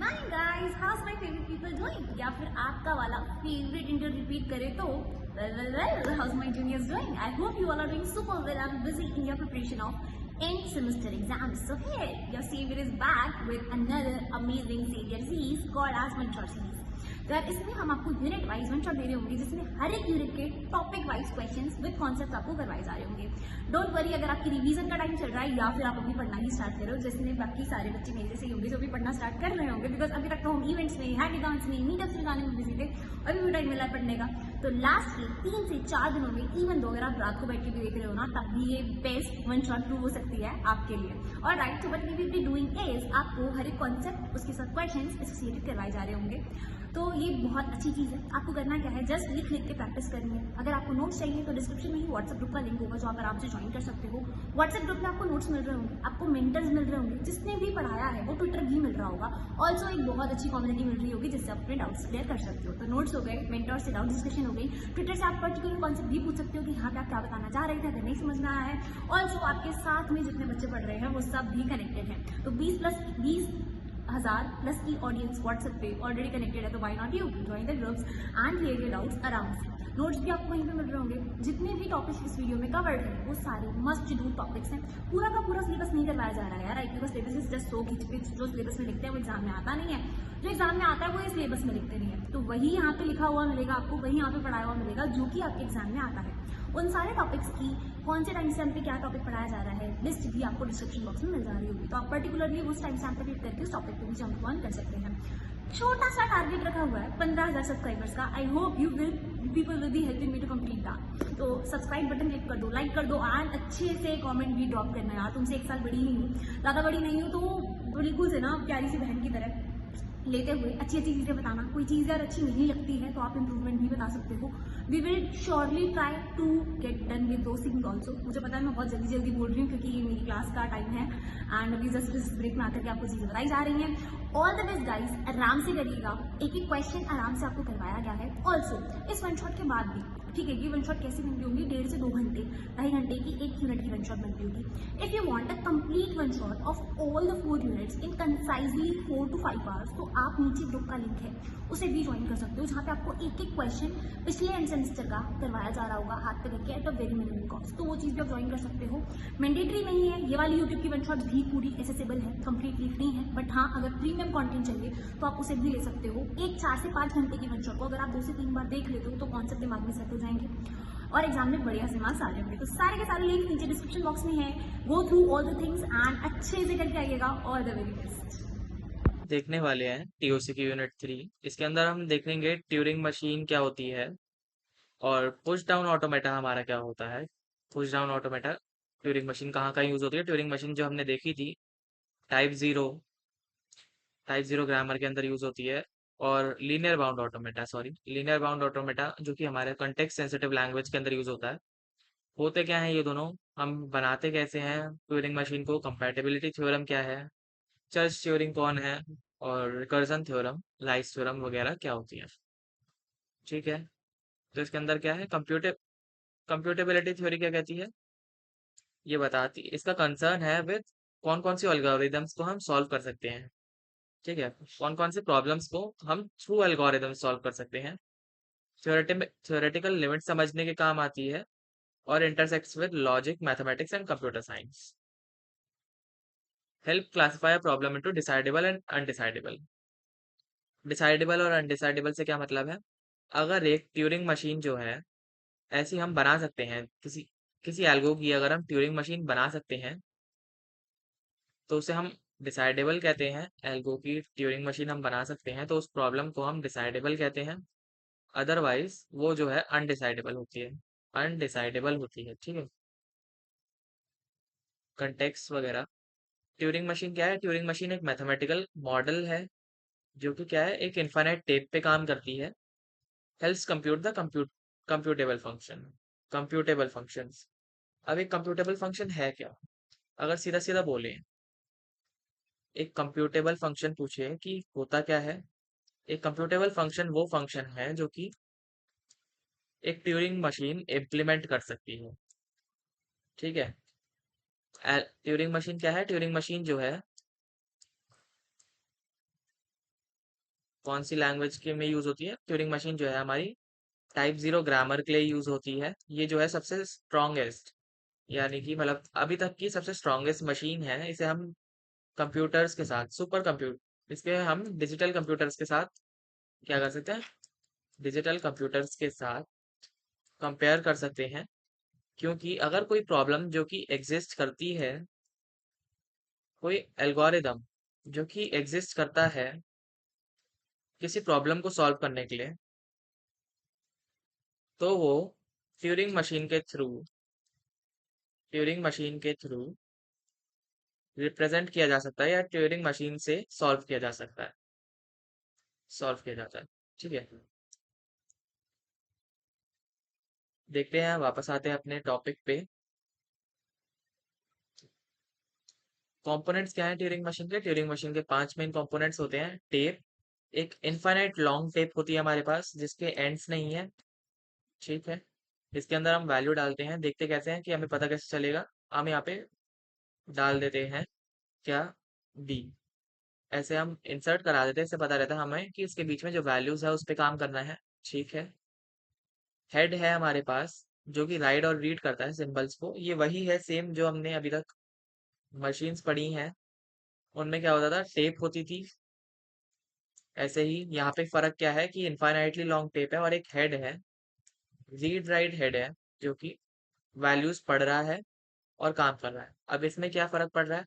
Morning guys, how's my favourite people doing, या फिर आपका वाला फेवरेट इंटर रिपीट करे तो well how's my juniors doing. I hope you all are doing super well and busy in your preparation of end semester exams. So here your savior is back with another amazing savior series called as one shot series. तो यार इसमें हम आपको unit wise one shot दे रहे होंगे, जिसमें हर एक unit के topic wise questions with concept आपको करवाए जा रहे होंगे। डोंट वरी अगर आपकी रिवीजन का टाइम चल रहा है या फिर आप अभी पढ़ना ही स्टार्ट करो, जिसमें बाकी सारे बच्चे मेरे जैसे होंगे जो भी पढ़ना स्टार्ट कर रहे होंगे, बिकॉज अभी तक तो हम इवेंट्स में, हैकाथॉन्स में, मीटअप्स में जाने में बिजी थे, अभी भी टाइम मिला है पढ़ने का। तो लास्ट के 3 से 4 दिनों में, इवन दो अगर आप रात को बैठ के भी देख रहे हो ना, तब भी ये बेस्ट वन शॉट प्रूव हो सकती है आपके लिए। और राइट, तो what we will be doing is आपको हर एक कॉन्सेप्ट, उसके साथ क्वेश्चंस एसोसिएटेड करवाए जा रहे होंगे। तो ये बहुत अच्छी चीज़ है। आपको करना क्या है, जस्ट लिख लिख के प्रैक्टिस करनी है। अगर आपको नोट्स चाहिए तो डिस्क्रिप्शन में ही व्हाट्सएप ग्रुप का लिंक होगा, जो आप आराम से ज्वाइन कर सकते हो। व्हाट्सएप ग्रुप में आपको नोट्स मिल रहे होंगे, आपको मेंटर्स मिल रहे होंगे, जिसने भी पढ़ाया है वो ट्विटर भी मिल रहा होगा। ऑल्सो एक बहुत अच्छी कम्युनिटी मिल रही होगी जिससे आप अपने डाउट्स क्लियर कर सकते हो। तो नोट्स हो गए, मेंटर से डाउट डिस्कशन हो गई, ट्विटर से आप पर्टिकुलर कॉन्सेप्ट भी पूछ सकते हो कि हाँ आप क्या बताना चाह रहे थे, अगर नहीं समझ में आया है। ऑल्सो आपके साथ में जितने बच्चे पढ़ रहे हैं वो सब भी कनेक्टेड हैं। तो 20,000 प्लस की ऑडियंस व्हाट्सएप पे ऑलरेडी कनेक्टेड है, तो why not you join the groups and clear your doubts आराम से। नोट्स भी आपको वहीं पे मिल रहे होंगे। जितने भी टॉपिक्स इस वीडियो में कवर्ड हैं वो सारे मस्ट डू टॉपिक्स हैं। पूरा का पूरा सिलेबस नहीं करवाया जा रहा है यार, right, because syllabus is just so खिंच पिच। जो सिलेबस में लिखते हैं वो एग्जाम में आता नहीं है, जो एग्जाम में आता है वो ये सिलेबस में लिखते नहीं है। तो वही यहाँ पे लिखा हुआ मिलेगा आपको, वही यहाँ पे पढ़ाया हुआ मिलेगा जो कि आपके एग्जाम में आता है। उन सारे टॉपिक्स की कौन से टाइम स्टैम्प पे क्या टॉपिक पढ़ाया जा रहा है, लिस्ट भी आपको डिस्क्रिप्शन बॉक्स में मिल जा रही होगी। तो आप पर्टिकुलरली उस टाइम स्टैम्प पे क्लिक करके उस टॉपिक पे भी जंप ऑन कर सकते हैं। छोटा सा टारगेट रखा हुआ है 15,000 सब्सक्राइबर्स का। I hope you will people will be helping me to complete that. तो सब्सक्राइब बटन क्लिक कर दो, लाइक कर दो एंड अच्छे से कमेंट भी ड्रॉप करना यार। तुमसे 1 साल बड़ी ही हूँ, ज़्यादा बड़ी नहीं हूँ, तो बिल्कुल से ना प्यारी सी बहन की तरह लेते हुए अच्छी अच्छी चीज़ें बताना। कोई चीज़ अगर अच्छी नहीं लगती है तो आप इम्प्रूवमेंट भी बता सकते हो। We will surely try to get done with those things also. मुझे पता है मैं बहुत जल्दी जल्दी बोल रही हूँ क्योंकि ये मेरी क्लास का टाइम है एंड अभी जस्ट ब्रेक में आकर के आपको चीज़ें बताई जा रही हैं। ऑल द बेस्ट गाइस, आराम से करिएगा, एक एक क्वेश्चन आराम से आपको करवाया गया है। ऑल्सो इस वन शॉट के बाद भी, ठीक है, ये वन शॉट कैसी बनती होगी, 1.5 से 2 घंटे, 2.5 घंटे की 1 यूनिट की वन शॉट बनती होगी। If you want a complete one shot of all the 4 units in concisely 4 to 5 hours, तो आप नीचे ग्रुप का लिंक है उसे भी ज्वाइन कर सकते हो, जहाँ पे आपको एक एक क्वेश्चन पिछले एंड सेमेस्टर का करवाया जा रहा होगा हाथ पे करके at a very minimum cost. तो वो चीज़ भी आप ज्वाइन कर सकते हो। मैंडेटरी नहीं है, ये वाली यूट्यूब की वन शॉट भी पूरी एसेसिबल है, कंप्लीटली फ्री है। बट हाँ, अगर प्रीमियम कंटेंट चाहिए तो आप उसे भी ले सकते हो। एक 4 से 5 घंटे की वन शॉट को अगर आप 2 से 3 बार देख लेते हो तो कॉन्सेप्ट दिमाग में सेट हो जाएंगे और एग्जाम में बढ़िया से मार्क्स आ जाएंगे। तो सारे के सारे लिंक नीचे डिस्क्रिप्शन बॉक्स में है। Go through all the things and अच्छे से करके आइएगा। All the very best. देखने वाले हैं टीओसी की यूनिट 3। इसके अंदर हम देखेंगे ट्यूरिंग मशीन क्या होती है और पुश डाउन ऑटोमेटा हमारा क्या होता है। Push down automata Turing machine कहाँ कहाँ यूज होती है। ट्यूरिंग मशीन जो हमने देखी थी टाइप जीरो ग्रामर के अंदर यूज होती है। और लीनियर बाउंड ऑटोमेटा जो कि हमारे कॉन्टेक्स्ट सेंसिटिव लैंग्वेज के अंदर यूज होता है। होते क्या है ये दोनों, हम बनाते कैसे हैं ट्यूरिंग मशीन को, कंपैटिबिलिटी थ्योरम क्या है, चर्च थ्योरिंग कौन है, और रिकर्जन थ्योरम, लाइस थ्योरम वगैरह क्या होती है। ठीक है, तो इसके अंदर क्या है, कंप्यूटेबिलिटी थ्योरी क्या कहती है, ये बताती, इसका कंसर्न है विद कौन कौन सी एल्गोरिदम्स को हम सॉल्व कर सकते हैं। ठीक है, कौन कौन से प्रॉब्लम्स को हम थ्रू एल्गोरिदम सॉल्व कर सकते हैं। थ्योरेटिकल लिमिट समझने के काम आती है और intersects with logic, mathematics and computer science. Help classify problem into decidable and undecidable. Decidable और अनडिसाइडेबल से क्या मतलब है, अगर एक ट्यूरिंग मशीन जो है ऐसी हम बना सकते हैं, किसी किसी एल्गो की अगर हम ट्यूरिंग मशीन बना सकते हैं तो उसे हम डिसाइडेबल कहते हैं। एल्गो की ट्यूरिंग मशीन हम बना सकते हैं तो उस प्रॉब्लम को हम डिसाइडेबल कहते हैं। अदरवाइज वो जो है अनडिसाइडेबल होती है। ठीक है, कंटेक्स्ट वगैरह। ट्यूरिंग मशीन क्या है, ट्यूरिंग मशीन एक मैथमेटिकल मॉडल है जो कि क्या है, एक इनफाइनाइट टेप पे काम करती है। Helps compute the computable function computable functions. अब एक कंप्यूटेबल फंक्शन है क्या, अगर सीधा सीधा बोले, एक कंप्यूटेबल फंक्शन पूछे कि होता क्या है। एक कंप्यूटेबल फंक्शन वो फंक्शन है जो कि एक ट्यूरिंग मशीन इम्प्लीमेंट कर सकती है। ठीक है, ट्यूरिंग मशीन क्या है, ट्यूरिंग मशीन जो है कौन सी लैंग्वेज के में यूज होती है? ट्यूरिंग मशीन जो है हमारी टाइप 0 ग्रामर के लिए यूज होती है। ये जो है सबसे स्ट्रॉन्गेस्ट, यानी कि मतलब अभी तक की सबसे स्ट्रॉन्गेस्ट मशीन है। इसे हम कंप्यूटर्स के साथ, सुपर कंप्यूटर, इसके हम डिजिटल कंप्यूटर्स के साथ क्या कर सकते हैं? डिजिटल कंप्यूटर्स के साथ कंपेयर कर सकते हैं। क्योंकि अगर कोई प्रॉब्लम जो कि एग्जिस्ट करती है, कोई एल्गोरिदम जो कि एग्जिस्ट करता है किसी प्रॉब्लम को सॉल्व करने के लिए, तो वो ट्यूरिंग मशीन के थ्रू ट्यूरिंग मशीन के थ्रू रिप्रेजेंट किया जा सकता है, या ट्यूरिंग मशीन से सॉल्व किया जाता है। ठीक है, देखते हैं, वापस आते हैं अपने टॉपिक पे। कंपोनेंट्स क्या है ट्यूरिंग मशीन के? ट्यूरिंग मशीन के 5 मेन कंपोनेंट्स होते हैं। टेप, एक इनफाइनाइट लॉन्ग टेप होती है हमारे पास जिसके एंड्स नहीं है। ठीक है, इसके अंदर हम वैल्यू डालते हैं, देखते कैसे हैं कि हमें पता कैसे चलेगा। हम यहाँ पे डाल देते हैं क्या? डी। ऐसे हम इंसर्ट करा देते हैं, इससे पता रहता है हमें कि इसके बीच में जो वैल्यूज है उस पर काम करना है। ठीक है, हेड है हमारे पास जो कि राइट और रीड करता है सिंबल्स को। ये वही है सेम जो हमने अभी तक मशीन्स पढ़ी हैं, उनमें क्या होता था? टेप होती थी। ऐसे ही यहाँ पे फर्क क्या है कि इनफाइनाइटली लॉन्ग टेप है और एक हेड है, रीड राइट हेड है, जो कि वैल्यूज पढ़ रहा है और काम कर रहा है। अब इसमें क्या फर्क पड़ रहा है,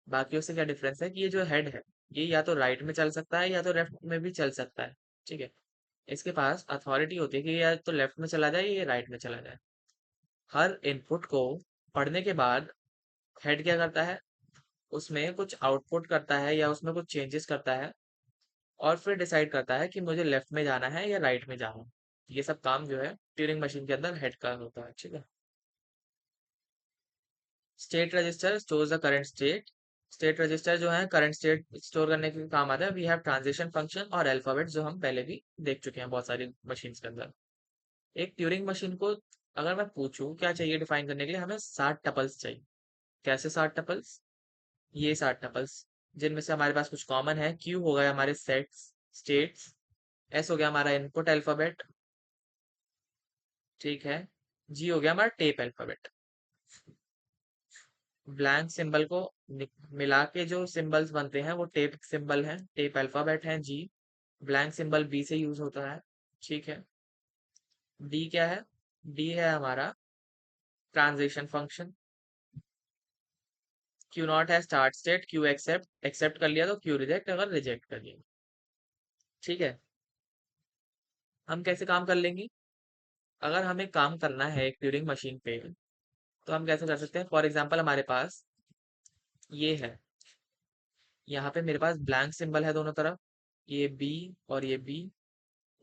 बाकियों से क्या डिफरेंस है कि ये जो हेड है ये या तो राइट में चल सकता है या तो लेफ्ट में भी चल सकता है। ठीक है, इसके पास अथॉरिटी होती है कि या तो लेफ्ट में चला जाए या राइट में चला जाए। हर इनपुट को पढ़ने के बाद हेड क्या करता है? उसमें कुछ आउटपुट करता है या उसमें कुछ चेंजेस करता है, और फिर डिसाइड करता है कि मुझे लेफ्ट में जाना है या राइट में जाना है। ये सब काम जो है ट्यूरिंग मशीन के अंदर हेड का होता है। ठीक है, state register stores the current state. State register जो है करंट स्टेट स्टोर करने के काम आता है। वी हैव ट्रांजिशन फंक्शन और अल्फाबेट जो हम पहले भी देख चुके हैं बहुत सारी मशीन्स के अंदर। एक ट्यूरिंग मशीन को अगर मैं पूछूं क्या चाहिए डिफाइन करने के लिए, हमें 60 टपल्स चाहिए। कैसे 60 टपल्स? ये 60 टपल्स जिनमें से हमारे पास कुछ कॉमन है। क्यू हो गया हमारे सेट्स स्टेट्स, एस हो गया हमारा इनपुट अल्फाबेट, ठीक है, जी हो गया हमारा टेप अल्फाबेट। ब्लैंक सिंबल को मिला के जो सिंबल्स बनते हैं वो टेप सिंबल हैं, टेप अल्फाबेट हैं जी। ब्लैंक सिंबल बी से यूज होता है। ठीक है, डी क्या है? डी है हमारा ट्रांजिशन फंक्शन। क्यू नॉट है start state. Q accept, accept कर लिया तो क्यू रिजेक्ट, अगर रिजेक्ट कर लिया। ठीक है, हम कैसे काम कर लेंगे? अगर हमें काम करना है एक ट्यूरिंग मशीन पे तो हम कैसे कर सकते हैं? फॉर एग्जाम्पल हमारे पास ये है, यहाँ पे मेरे पास ब्लैंक सिंबल है दोनों तरफ, ये बी और ये बी।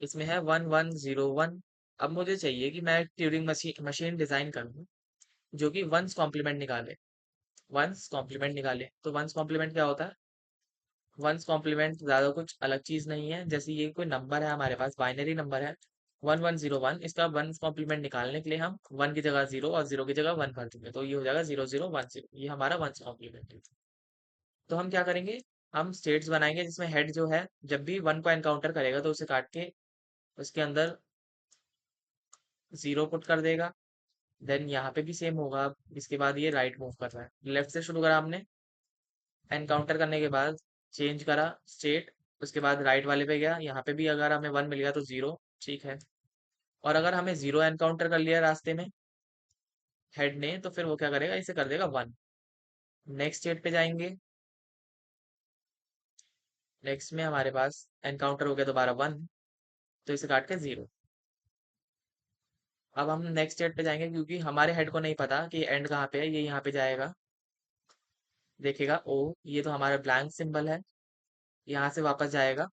इसमें है 1101। अब मुझे चाहिए कि मैं एक ट्यूरिंग मशीन मशीन डिजाइन करूँ जो कि वंस कॉम्प्लीमेंट निकाले। वंस कॉम्प्लीमेंट निकाले तो वंस कॉम्प्लीमेंट क्या होता है? वंस कॉम्प्लीमेंट ज्यादा कुछ अलग चीज नहीं है। जैसे ये कोई नंबर है हमारे पास, बाइनरी नंबर है 1101, इसका वंस कॉम्प्लीमेंट निकालने के लिए हम वन की जगह जीरो और जीरो की जगह वन भर देंगे, तो ये हो जाएगा 0010। ये हमारा वंस कॉम्प्लीमेंट है। तो हम क्या करेंगे? हम स्टेट्स बनाएंगे जिसमें हेड जो है जब भी वन को एनकाउंटर करेगा तो उसे काट के उसके अंदर जीरो पुट कर देगा। देन यहाँ पे भी सेम होगा। अब इसके बाद ये राइट मूव कर रहा है, लेफ्ट से शुरू करा हमने, एनकाउंटर करने के बाद चेंज करा स्टेट, उसके बाद राइट वाले पे गया, यहाँ पे भी अगर हमें वन मिल गया तो जीरो। ठीक है, और अगर हमें जीरो एनकाउंटर कर लिया रास्ते में हेड ने, तो फिर वो क्या करेगा? इसे कर देगा वन। नेक्स्ट स्टेट पे जाएंगे, नेक्स्ट में हमारे पास एनकाउंटर हो गया दोबारा वन, तो इसे काट के जीरो। अब हम नेक्स्ट स्टेट पे जाएंगे क्योंकि हमारे हेड को नहीं पता कि एंड कहाँ पे है, ये यहाँ पे जाएगा, देखेगा ओ ये तो हमारा ब्लैंक सिंबल है, यहाँ से वापस जाएगा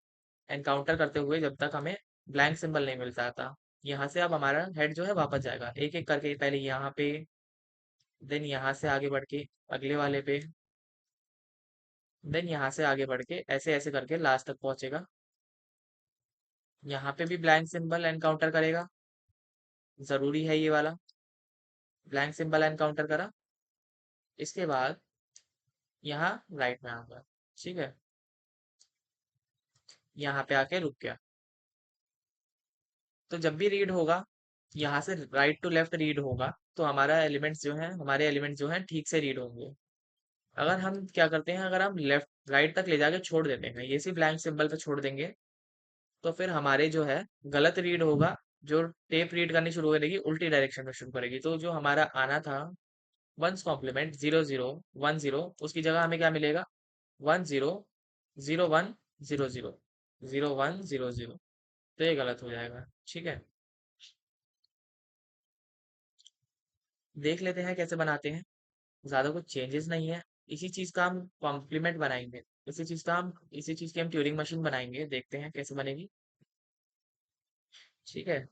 एनकाउंटर करते हुए जब तक हमें ब्लैंक सिंबल नहीं मिलता था। यहाँ से अब हमारा हेड जो है वापस जाएगा एक एक करके, पहले यहाँ पे, देन यहाँ से आगे बढ़ के अगले वाले पे, देन यहाँ से आगे बढ़ के ऐसे ऐसे करके लास्ट तक पहुंचेगा। यहाँ पे भी ब्लैंक सिंबल एनकाउंटर करेगा, जरूरी है ये वाला। ब्लैंक सिंबल एनकाउंटर करा, इसके बाद यहाँ राइट में आऊंगा। ठीक है, यहाँ पे आके रुक गया। तो जब भी रीड होगा, यहाँ से राइट टू लेफ्ट रीड होगा, तो हमारे एलिमेंट्स जो हैं ठीक से रीड होंगे। अगर हम क्या करते हैं, अगर हम लेफ्ट राइट तक ले जाके छोड़ देते हैं, ये सी ब्लैंक सिंबल पे छोड़ देंगे, तो फिर हमारे जो है गलत रीड होगा। जो टेप रीड करनी शुरू करेगी उल्टी डायरेक्शन में शुरू करेगी, तो जो हमारा आना था वंस कॉम्प्लीमेंट 0010, उसकी जगह हमें क्या मिलेगा, 100100, 0100। तो ये गलत हो जाएगा। ठीक है, देख लेते हैं कैसे बनाते हैं। ज्यादा कुछ चेंजेस नहीं है। इसी चीज का हम कॉम्प्लीमेंट बनाएंगे, इसी चीज की हम ट्यूरिंग मशीन बनाएंगे, देखते हैं कैसे बनेगी। ठीक है,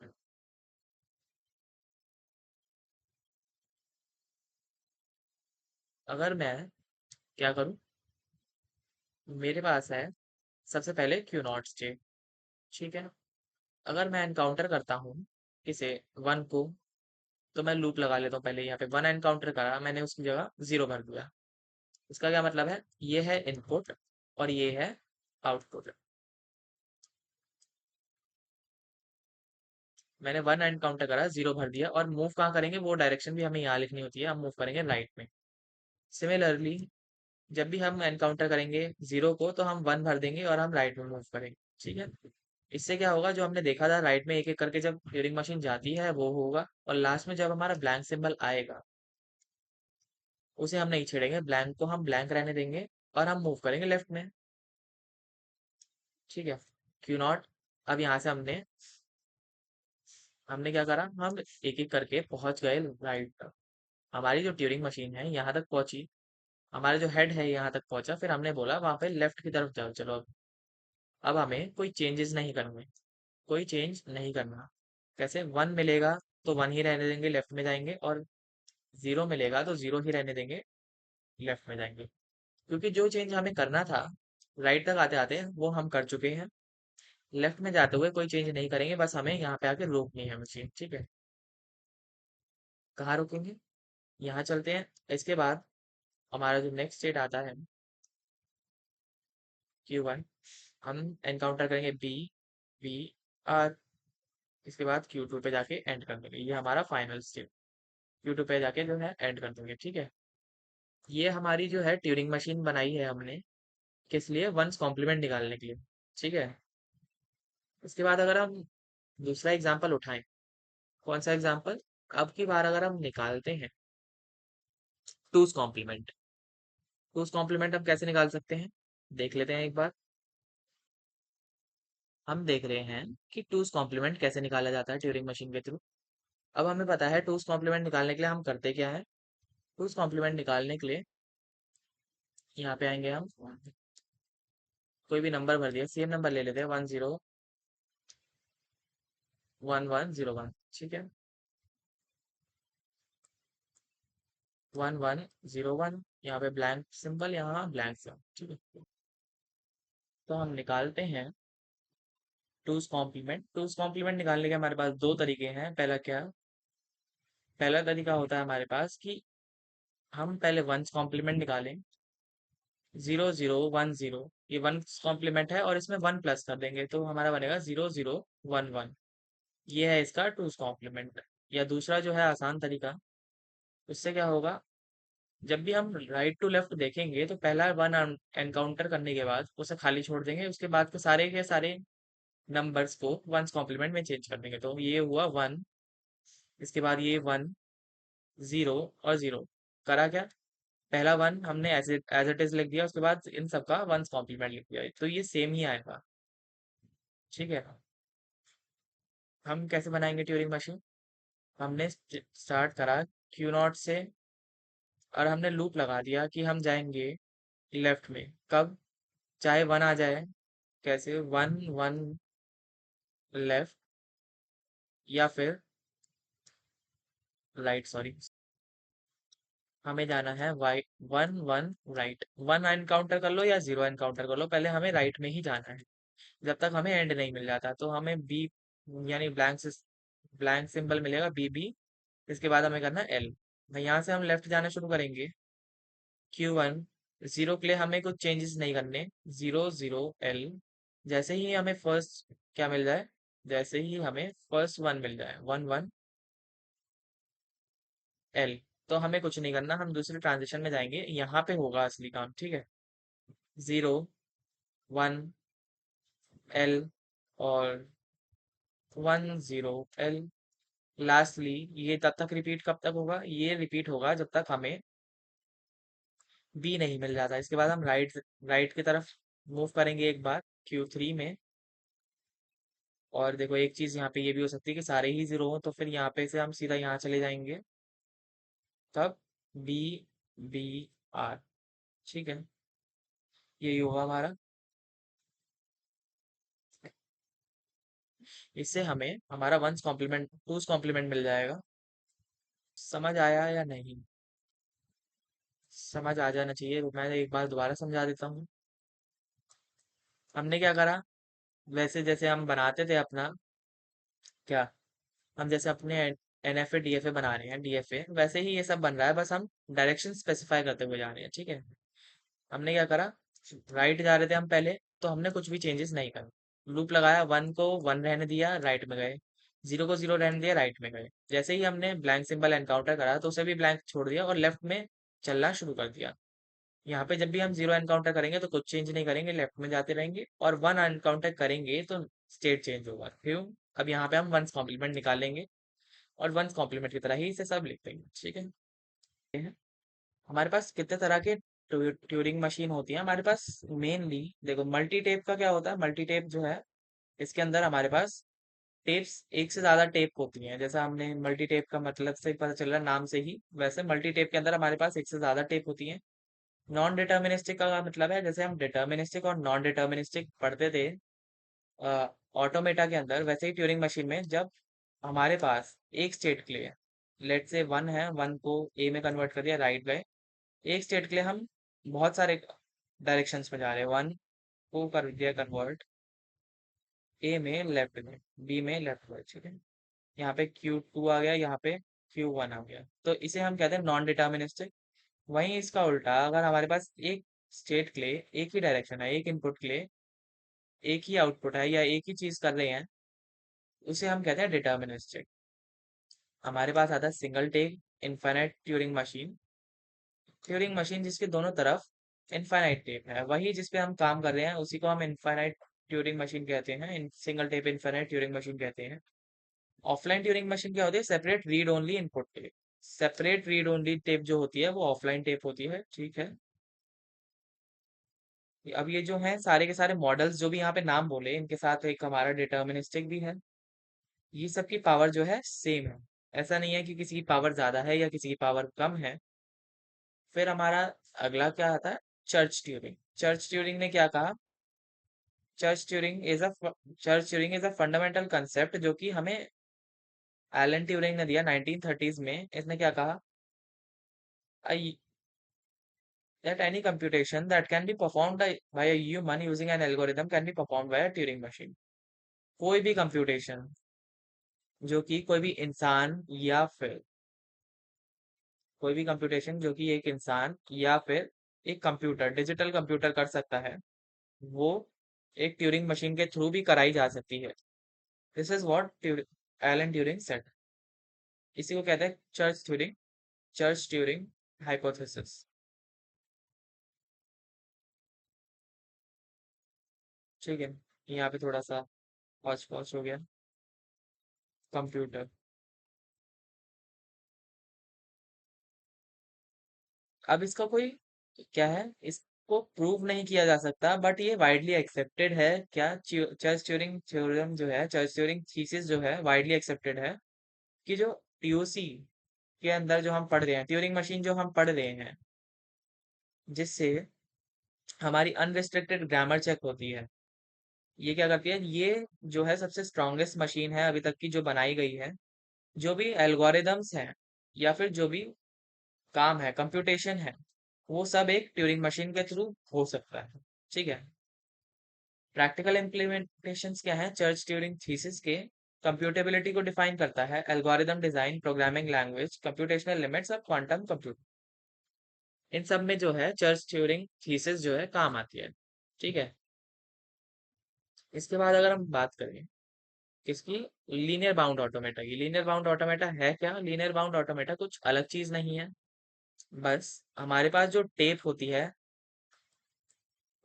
अगर मैं क्या करूं, मेरे पास है सबसे पहले क्यू नॉट स्टेट। ठीक है, अगर मैं एनकाउंटर करता हूँ इसे 1 को, तो मैं लूप लगा लेता हूँ। पहले यहाँ पे 1 एनकाउंटर करा मैंने, उसकी जगह 0 भर दिया। इसका क्या मतलब है, ये है इनपुट और ये है आउटपुट। मैंने 1 एनकाउंटर करा, 0 भर दिया, और मूव कहाँ करेंगे वो डायरेक्शन भी हमें यहाँ लिखनी होती है। हम मूव करेंगे राइट में। सिमिलरली जब भी हम एनकाउंटर करेंगे 0 को, तो हम 1 भर देंगे और हम राइट में मूव करेंगे। ठीक है, इससे क्या होगा, जो हमने देखा था राइट में एक एक करके जब ट्यूरिंग मशीन जाती है वो होगा, और लास्ट में जब हमारा ब्लैंक सिंबल आएगा उसे हम नहीं छेड़ेंगे, ब्लैंक को हम ब्लैंक रहने देंगे और हम मूव करेंगे लेफ्ट में। ठीक है, क्यू नॉट। अब यहाँ से हमने हमने क्या करा, हम एक एक करके पहुंच गए राइट तक। हमारी जो ट्यूरिंग मशीन है यहाँ तक पहुंची, हमारा जो हेड है यहाँ तक पहुंचा, फिर हमने बोला वहां पे लेफ्ट की तरफ जाओ। चलो अब हमें कोई चेंजेस नहीं करने, कोई चेंज नहीं करना। कैसे, 1 मिलेगा तो 1 ही रहने देंगे, लेफ्ट में जाएंगे, और 0 मिलेगा तो 0 ही रहने देंगे, लेफ्ट में जाएंगे। क्योंकि जो चेंज हमें करना था राइट तक आते आते वो हम कर चुके हैं। लेफ्ट में जाते हुए कोई चेंज नहीं करेंगे, बस हमें यहाँ पे आके रोकनी है मशीन। ठीक है, कहाँ रोकेंगे, यहाँ चलते हैं। इसके बाद हमारा जो नेक्स्ट स्टेट आता है Q1, हम एनकाउंटर करेंगे B, B, R। इसके बाद Q2 पे जाके एंड कर देंगे, ये हमारा फाइनल स्टेप। Q2 पे जाके जो है एंड कर देंगे। ठीक है, ये हमारी जो है ट्यूरिंग मशीन बनाई है हमने, किस लिए, वंस कॉम्प्लीमेंट निकालने के लिए। ठीक है, इसके बाद अगर हम दूसरा एग्जाम्पल उठाएं, कौन सा एग्जाम्पल, अब की बार अगर हम निकालते हैं टूस कॉम्प्लीमेंट। टूस कॉम्प्लीमेंट हम कैसे निकाल सकते हैं, देख लेते हैं एक बार। हम देख रहे हैं कि टूस कॉम्प्लीमेंट कैसे निकाला जाता है ट्यूरिंग मशीन के थ्रू। अब हमें पता है टूस कॉम्प्लीमेंट निकालने के लिए हम करते क्या है। टूस कॉम्प्लीमेंट निकालने के लिए यहाँ पे आएंगे हम, कोई भी नंबर भर दिया, सेम नंबर ले लेते हैं, 101101। ठीक है, 1101, यहाँ पे ब्लैंक सिंबल, यहाँ ब्लैंक सिंबल। ठीक है, तो हम निकालते हैं टूस कॉम्प्लीमेंट। टूस कॉम्प्लीमेंट निकालने के हमारे पास दो तरीके हैं। पहला तरीका होता है हमारे पास कि हम पहले वंस कॉम्प्लीमेंट निकालें, 0010, ये वंस कॉम्प्लीमेंट है और इसमें 1 प्लस कर देंगे, तो हमारा बनेगा 0011। ये है इसका टूस कॉम्प्लीमेंट। या दूसरा जो है आसान तरीका, उससे क्या होगा, जब भी हम राइट टू लेफ्ट देखेंगे तो पहला 1 एनकाउंटर करने के बाद उसे खाली छोड़ देंगे, उसके बाद के सारे नंबर्स को वंस कॉम्प्लीमेंट में चेंज कर देंगे। तो ये हुआ 1, इसके बाद ये 1, 0 और 0। करा क्या, पहला 1 हमने एज इट इज लिख दिया, उसके बाद इन सबका वंस कॉम्प्लीमेंट लिख दिया, तो ये सेम ही आएगा। ठीक है, हम कैसे बनाएंगे ट्यूरिंग मशीन, हमने स्टार्ट करा क्यू नॉट से, और हमने लूप लगा दिया कि हम जाएंगे लेफ्ट में, कब, चाहे 1 आ जाए, कैसे, 1 1 लेफ्ट, या फिर राइट, सॉरी, हमें जाना है वाई 1 1 राइट। 1 एनकाउंटर कर लो या 0 एनकाउंटर कर लो, पहले हमें राइट में ही जाना है जब तक हमें एंड नहीं मिल जाता। तो हमें बी, यानी ब्लैंक सिंबल मिलेगा, बी। इसके बाद हमें करना है एल। यहाँ से हम लेफ्ट जाना शुरू करेंगे। Q1, 0 के लिए हमें कुछ चेंजेस नहीं करने, 00L। जैसे ही हमें फर्स्ट क्या मिल जाए, जैसे ही हमें फर्स्ट वन मिल जाए, वन वन एल, तो हमें कुछ नहीं करना, हम दूसरे ट्रांजिशन में जाएंगे, यहाँ पे होगा असली काम, ठीक है। 0 1 एल और 10 एल। लास्टली ये तब तक रिपीट कब तक होगा, ये रिपीट होगा जब तक हमें बी नहीं मिल जाता। इसके बाद हम राइट राइट की तरफ मूव करेंगे एक बार Q3 में। और देखो एक चीज यहाँ पे ये भी हो सकती है कि सारे ही जीरो हो, तो फिर यहाँ पे से हम सीधा यहाँ चले जाएंगे, तब बी बी आर, ठीक है। यही होगा हमारा। इससे हमें हमारा वंस कॉम्प्लीमेंट टूस कॉम्प्लीमेंट मिल जाएगा। समझ आया या नहीं? समझ आ जाना चाहिए, मैं एक बार दोबारा समझा देता हूँ। हमने क्या करा, वैसे जैसे हम बनाते थे अपना क्या, हम जैसे अपने NFA DFA बना रहे हैं, DFA वैसे ही ये सब बन रहा है, बस हम डायरेक्शन स्पेसिफाई करते हुए जा रहे हैं, ठीक है। हमने क्या करा, राइट जा रहे थे हम पहले, तो हमने कुछ भी चेंजेस नहीं करा। लूप लगाया, वन को वन रहने दिया, राइट में गए। जीरो को जीरो रहने दिया, राइट में गए। जैसे ही हमने ब्लैंक सिंबल एनकाउंटर करा, तो उसे भी ब्लैंक छोड़ दिया और लेफ्ट में चलना शुरू कर दिया। यहाँ पे जब भी हम जीरो एनकाउंटर करेंगे तो कुछ चेंज नहीं करेंगे, लेफ्ट में जाते रहेंगे, और वन एनकाउंटर करेंगे तो स्टेट चेंज होगा। क्यों? अब यहाँ पे हम वंस कॉम्प्लीमेंट निकालेंगे और वंस कॉम्प्लीमेंट की तरह ही इसे सब लिख देंगे, ठीक है। ये है। हमारे पास कितने तरह के ट्यूरिंग मशीन होती है हमारे पास। मेनली देखो, मल्टी टेप का क्या होता है, मल्टी टेप जो है, इसके अंदर हमारे पास टेप्स, एक से ज्यादा टेप होती हैं। जैसा हमने मल्टी टेप का मतलब से पता चल रहा है नाम से ही, वैसे मल्टी टेप के अंदर हमारे पास एक से ज्यादा टेप होती हैं। नॉन डिटर्मिनिस्टिक का मतलब है, जैसे हम डिटर्मिनिस्टिक और नॉन डिटर्मिनिस्टिक पढ़ते थे ऑटोमेटा के अंदर, वैसे ही ट्यूरिंग मशीन में जब हमारे पास एक स्टेट के लिए, लेट से वन है, वन को ए में कन्वर्ट कर दिया, राइट गए। एक स्टेट के लिए हम बहुत सारे डायरेक्शंस में जा रहे हैं, वन को कर दिया कन्वर्ट ए में लेफ्ट में, बी में लेफ्ट में, ठीक है। यहाँ पे Q2 आ गया, यहाँ पे Q1 आ गया, तो इसे हम कहते हैं नॉन डिटर्मिनिस्टिक। वहीं इसका उल्टा, अगर हमारे पास एक स्टेट के लिए एक ही डायरेक्शन है, एक इनपुट के लिए एक ही आउटपुट है, या एक ही चीज कर रहे हैं, उसे हम कहते हैं डिटर्मिनिस्टिक। हमारे पास आता है single tape infinite Turing machine. Turing machine जिसके दोनों तरफ इनफाइनाइट टेप है, वही जिस पे हम काम कर रहे हैं उसी को हम इनफाइनाइट ट्यूरिंग मशीन कहते हैं, single tape infinite Turing machine कहते हैं। ऑफलाइन ट्यूरिंग मशीन क्या होती है, separate read only input tape. Separate read only tape जो होती है वो ऑफलाइन टेप होती है, ठीक है। अब ये जो है सारे के सारे मॉडल्स जो भी यहाँ पे नाम बोले, इनके साथ एक हमारा डिटर्मिनिस्टिक भी है। ये सब की पावर जो है सेम है, ऐसा नहीं है कि किसी की पावर ज्यादा है या किसी की पावर कम है। फिर हमारा अगला क्या आता है, चर्च ट्यूरिंग। चर्च ट्यूरिंग ने क्या कहा, church Turing is a church Turing is a fundamental concept जो कि हमें एलन ट्यूरिंग ने दिया 1930s में। इसने क्या कहा, I, that any computation that can be performed by a human using an algorithm can be performed by a Turing machine। कोई भी कंप्यूटेशन जो कि कोई भी इंसान या फिर कोई भी कंप्यूटेशन जो कि एक इंसान या फिर एक कंप्यूटर, डिजिटल कंप्यूटर कर सकता है, वो एक ट्यूरिंग मशीन के थ्रू भी कराई जा सकती है। This is what Alan Turing said. इसी को कहते हैं चर्च ट्यूरिंग हाइपोथेसिस, ठीक है। यहाँ पे थोड़ा सा पॉज पॉज हो गया, कंप्यूटर। अब इसका कोई क्या है, इसको प्रूव नहीं किया जा सकता, बट ये वाइडली एक्सेप्टेड है। क्या, चर्च ट्यूरिंग थ्योरम जो है, चर्च ट्यूरिंग थीसिस जो है, वाइडली एक्सेप्टेड है कि जो TOC के अंदर जो हम पढ़ रहे हैं, ट्यूरिंग मशीन जो हम पढ़ रहे हैं, जिससे हमारी अनरिस्ट्रिक्टेड ग्रामर चेक होती है, ये क्या करती है, ये जो है सबसे स्ट्रॉन्गेस्ट मशीन है अभी तक की जो बनाई गई है। जो भी एल्गोरिदम्स हैं या फिर जो भी काम है, कंप्यूटेशन है, वो सब एक ट्यूरिंग मशीन के थ्रू हो सकता है, ठीक है। प्रैक्टिकल इम्प्लीमेंटेशंस क्या है चर्च ट्यूरिंग थीसिस के, कंप्यूटेबिलिटी को डिफाइन करता है, algorithm design, programming language, computational limits और क्वांटम कंप्यूटर। इन सब में जो है चर्च ट्यूरिंग थीसिस जो है काम आती है, ठीक है। इसके बाद अगर हम बात करें किसकी, लीनियर बाउंड ऑटोमेटा की। लीनियर बाउंड ऑटोमेटा है क्या? लीनियर बाउंड ऑटोमेटा कुछ अलग चीज नहीं है, बस हमारे पास जो टेप होती है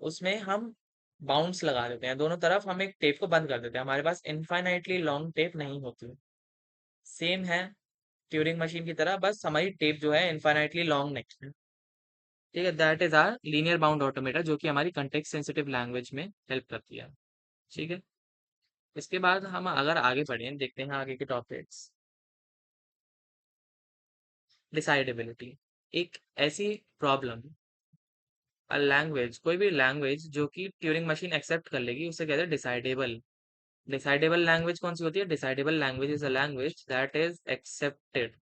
उसमें हम बाउंड्स लगा देते हैं दोनों तरफ, हम एक टेप को बंद कर देते हैं, हमारे पास इनफाइनाइटली लॉन्ग टेप नहीं होती। सेम है ट्यूरिंग मशीन की तरह, बस हमारी टेप जो है इनफाइनाइटली लॉन्ग नहीं है। ठीक है, that is our linear bound automata, जो कि हमारी कंटेक्स्ट सेंसिटिव लैंग्वेज में हेल्प करती है। ठीक है, इसके बाद हम अगर आगे बढ़े देखते हैं आगे के टॉपिक्स। डिसाइडेबिलिटी एक ऐसी प्रॉब्लम, लैंग्वेज, कोई भी लैंग्वेज जो कि ट्यूरिंग मशीन एक्सेप्ट कर लेगी उसे कहते हैं डिसाइडेबल। डिसाइडेबल लैंग्वेज कौन सी होती है? Decidable language is a language that is accepted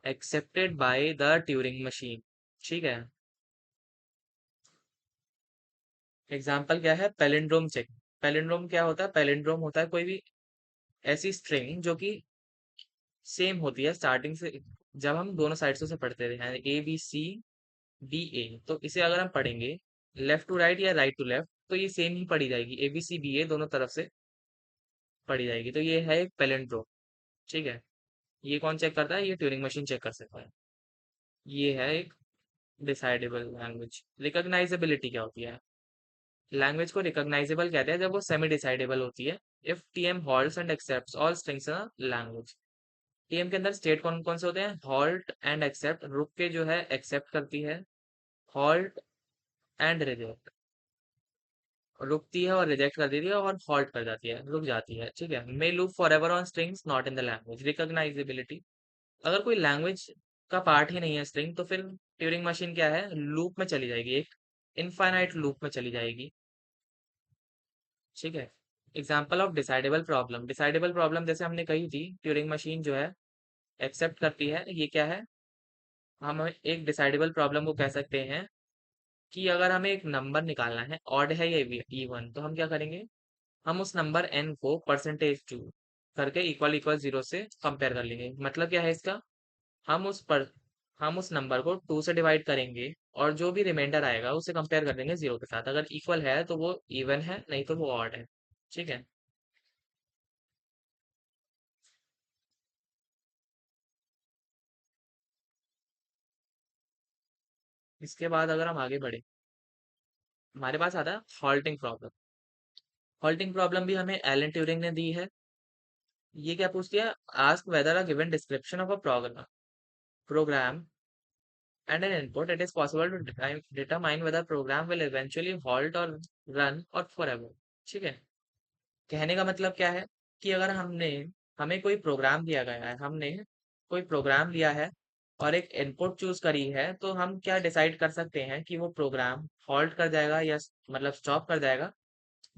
accepted by the Turing machine. ठीक है, एग्जाम्पल क्या है? Palindrome check. पैलिंड्रोम क्या होता है? पैलिंड्रोम होता है कोई भी ऐसी स्ट्रिंग जो कि सेम होती है स्टार्टिंग से, जब हम दोनों साइड से उसे पढ़ते रहे हैं ABCDA, तो इसे अगर हम पढ़ेंगे लेफ्ट टू राइट या राइट टू लेफ्ट तो ये सेम ही पढ़ी जाएगी, ABCBA दोनों तरफ से पढ़ी जाएगी, तो ये है एक पैलिंड्रोम। ठीक है, ये कौन चेक करता है? ये ट्यूरिंग मशीन चेक कर सकता है। ये है एक डिसाइडेबल लैंग्वेज। रिकॉग्नाइजेबिलिटी क्या होती है? लैंग्वेज को रिकॉग्नाइजेबल कहते हैं जब वो सेमी डिसाइडेबल होती है। If TM halts and accepts all strings in language. TM के अंदर स्टेट कौन कौन से होते हैं? हॉल्ट एंड एक्सेप्ट, रुक के जो है एक्सेप्ट करती है, हॉल्ट एंड रिजेक्ट, रुकती है और रिजेक्ट कर देती है, और हॉल्ट कर जाती है, रुक जाती है। ठीक है, may loop for ever on strings not in the language. Recognizability, अगर कोई लैंग्वेज का पार्ट ही नहीं है स्ट्रिंग, तो फिर ट्यूरिंग मशीन क्या है? लूप में चली जाएगी, एक इनफाइनाइट लूप में चली जाएगी। ठीक है, example of decidable problem. Decidable problem जैसे हमने कही थी, ट्यूरिंग मशीन जो है एक्सेप्ट करती है, ये क्या है? हम एक डिसाइडेबल प्रॉब्लम को कह सकते हैं कि अगर हमें एक नंबर निकालना है, ऑड है या इवन, तो हम क्या करेंगे? हम उस नंबर n को परसेंटेज टू करके इक्वल इक्वल जीरो से कंपेयर कर लेंगे। मतलब क्या है इसका? हम उस पर हम उस नंबर को टू से डिवाइड करेंगे और जो भी रिमाइंडर आएगा उसे कंपेयर कर देंगे जीरो के साथ, अगर इक्वल है तो वो इवन है, नहीं तो वो ऑड है। ठीक है, इसके बाद अगर हम आगे बढ़े, हमारे पास आता है हॉल्टिंग प्रॉब्लम। हॉल्टिंग प्रॉब्लम भी हमें एलन ट्यूरिंग ने दी है। ये क्या पूछती है? Ask whether a given description of a program and an input, it is possible to determine whether program will eventually halt or run or forever। ठीक है, कहने का मतलब क्या है कि अगर हमें कोई प्रोग्राम दिया गया है, हमने कोई प्रोग्राम लिया है और एक इनपुट चूज करी है, तो हम क्या डिसाइड कर सकते हैं कि वो प्रोग्राम हॉल्ट कर जाएगा या मतलब स्टॉप कर जाएगा,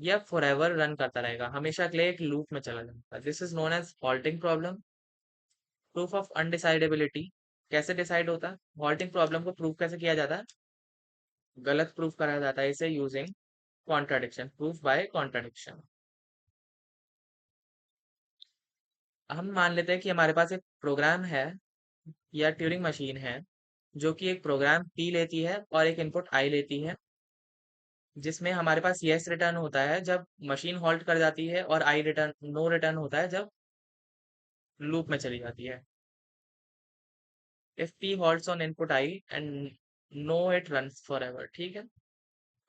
या फॉरएवर रन करता रहेगा, हमेशा के लिए एक लूप में चला जाएगा। This is known as halting problem. Proof of undecidability कैसे डिसाइड होता है? हॉल्टिंग प्रॉब्लम को प्रूफ कैसे किया जाता है? गलत प्रूफ करा जाता है इसे using contradiction, proof by contradiction. हम मान लेते हैं कि हमारे पास एक प्रोग्राम है या ट्यूरिंग मशीन है जो कि एक प्रोग्राम P लेती है और एक इनपुट I लेती है, जिसमें हमारे पास यस रिटर्न होता है जब मशीन हॉल्ट कर जाती है, और आई रिटर्न नो रिटर्न होता है जब लूप में चली जाती है। If P halts on input I and no it runs for ever. ठीक है,